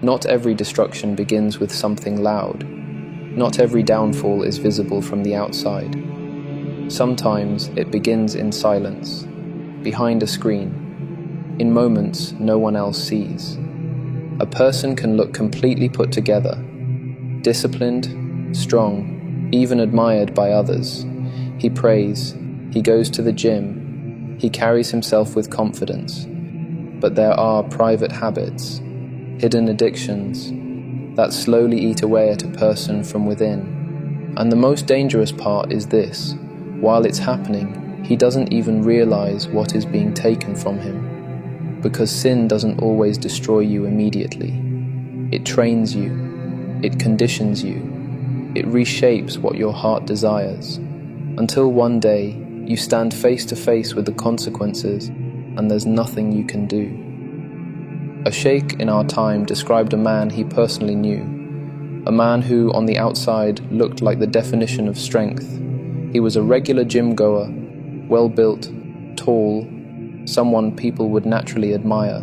Not every destruction begins with something loud. Not every downfall is visible from the outside. Sometimes it begins in silence, behind a screen, in moments no one else sees. A person can look completely put together, disciplined, strong, even admired by others. He prays, he goes to the gym, he carries himself with confidence. But there are private habits, hidden addictions, that slowly eat away at a person from within. And the most dangerous part is this: while it's happening, he doesn't even realize what is being taken from him. Because sin doesn't always destroy you immediately. It trains you, it conditions you, it reshapes what your heart desires, until one day you stand face to face with the consequences and there's nothing you can do. A sheikh in our time described a man he personally knew, a man who on the outside looked like the definition of strength. He was a regular gym goer, well-built, tall, someone people would naturally admire.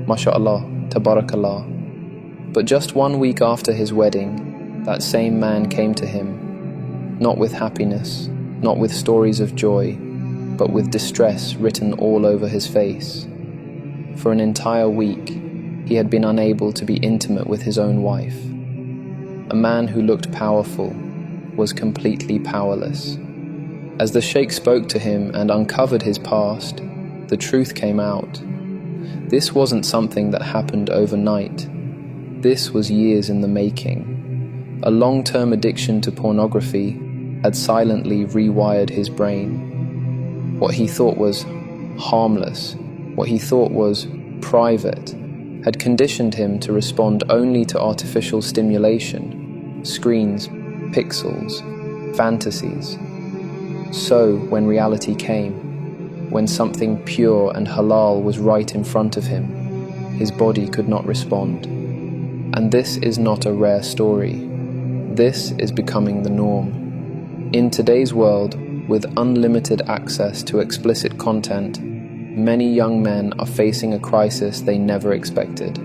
MashaAllah, Tabarakallah. But just 1 week after his wedding, that same man came to him, not with happiness, not with stories of joy, but with distress written all over his face. For an entire week, he had been unable to be intimate with his own wife. A man who looked powerful was completely powerless. As the sheikh spoke to him and uncovered his past, the truth came out. This wasn't something that happened overnight. This was years in the making. A long-term addiction to pornography had silently rewired his brain. What he thought was harmless, what he thought was private, had conditioned him to respond only to artificial stimulation, screens, pixels, fantasies. So, when reality came, when something pure and halal was right in front of him, his body could not respond. And this is not a rare story. This is becoming the norm. In today's world, with unlimited access to explicit content, many young men are facing a crisis they never expected.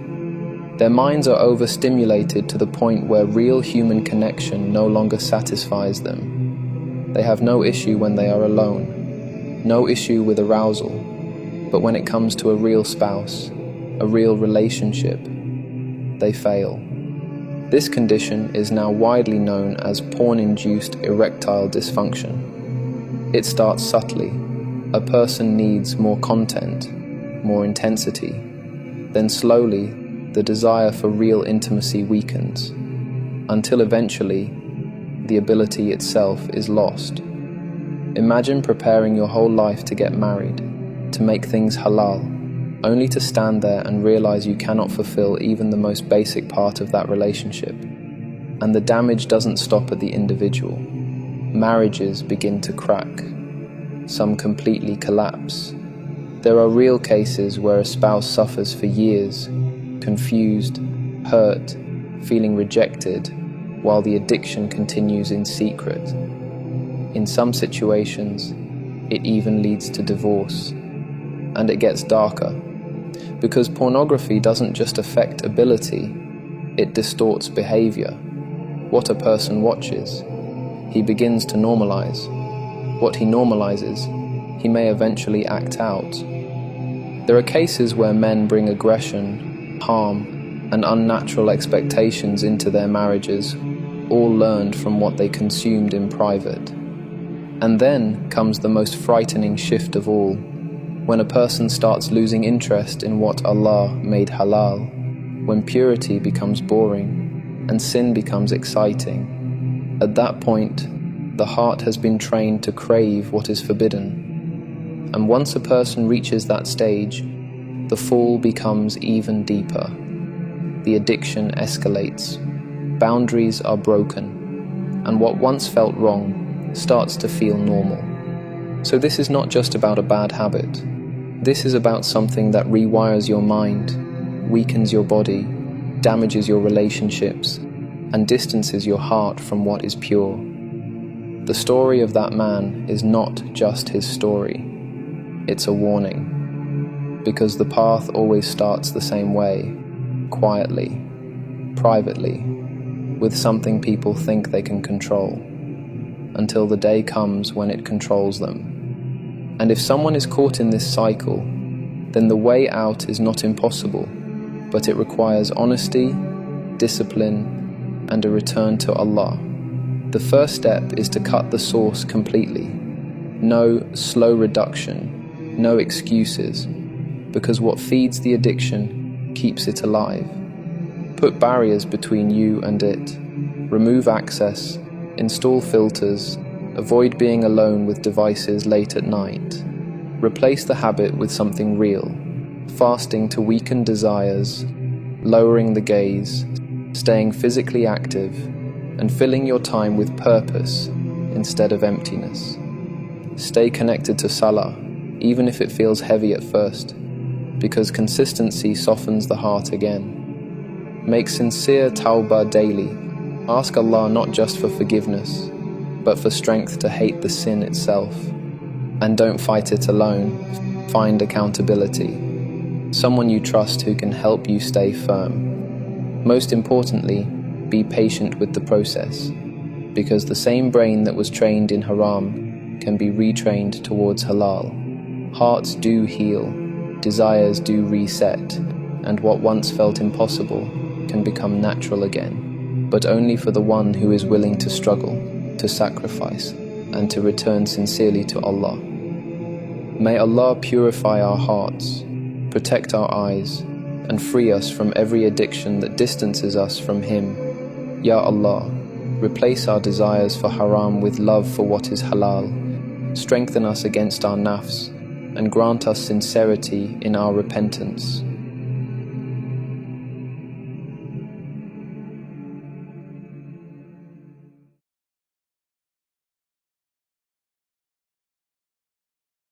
Their minds are overstimulated to the point where real human connection no longer satisfies them. They have no issue when they are alone, no issue with arousal, but when it comes to a real spouse, a real relationship, they fail. This condition is now widely known as porn-induced erectile dysfunction. It starts subtly. A person needs more content, more intensity. Then slowly, the desire for real intimacy weakens, until eventually, the ability itself is lost. Imagine preparing your whole life to get married, to make things halal, only to stand there and realize you cannot fulfill even the most basic part of that relationship. And the damage doesn't stop at the individual. Marriages begin to crack. Some completely collapse. There are real cases where a spouse suffers for years, confused, hurt, feeling rejected, while the addiction continues in secret. In some situations, it even leads to divorce. And it gets darker. Because pornography doesn't just affect ability, it distorts behavior. What a person watches, he begins to normalize. What he normalizes, he may eventually act out. There are cases where men bring aggression, harm, and unnatural expectations into their marriages, all learned from what they consumed in private. And then comes the most frightening shift of all, when a person starts losing interest in what Allah made halal, when purity becomes boring and sin becomes exciting. At that point, the heart has been trained to crave what is forbidden. And once a person reaches that stage, the fall becomes even deeper. The addiction escalates, boundaries are broken, and what once felt wrong starts to feel normal. So this is not just about a bad habit. This is about something that rewires your mind, weakens your body, damages your relationships, and distances your heart from what is pure. The story of that man is not just his story. It's a warning. Because the path always starts the same way, quietly, privately, with something people think they can control, until the day comes when it controls them. And if someone is caught in this cycle, then the way out is not impossible, but it requires honesty, discipline, and a return to Allah. The first step is to cut the source completely. No slow reduction, no excuses, because what feeds the addiction keeps it alive. Put barriers between you and it. Remove access, install filters, avoid being alone with devices late at night. Replace the habit with something real, fasting to weaken desires, lowering the gaze, staying physically active, and filling your time with purpose instead of emptiness. Stay connected to Salah, even if it feels heavy at first, because consistency softens the heart again. Make sincere tawbah daily. Ask Allah not just for forgiveness, but for strength to hate the sin itself. And don't fight it alone. Find accountability. Someone you trust who can help you stay firm. Most importantly, be patient with the process, because the same brain that was trained in haram can be retrained towards halal. Hearts do heal, desires do reset, and what once felt impossible can become natural again, but only for the one who is willing to struggle, to sacrifice, and to return sincerely to Allah. May Allah purify our hearts, protect our eyes, and free us from every addiction that distances us from Him. Ya Allah, replace our desires for haram with love for what is halal. Strengthen us against our nafs, and grant us sincerity in our repentance.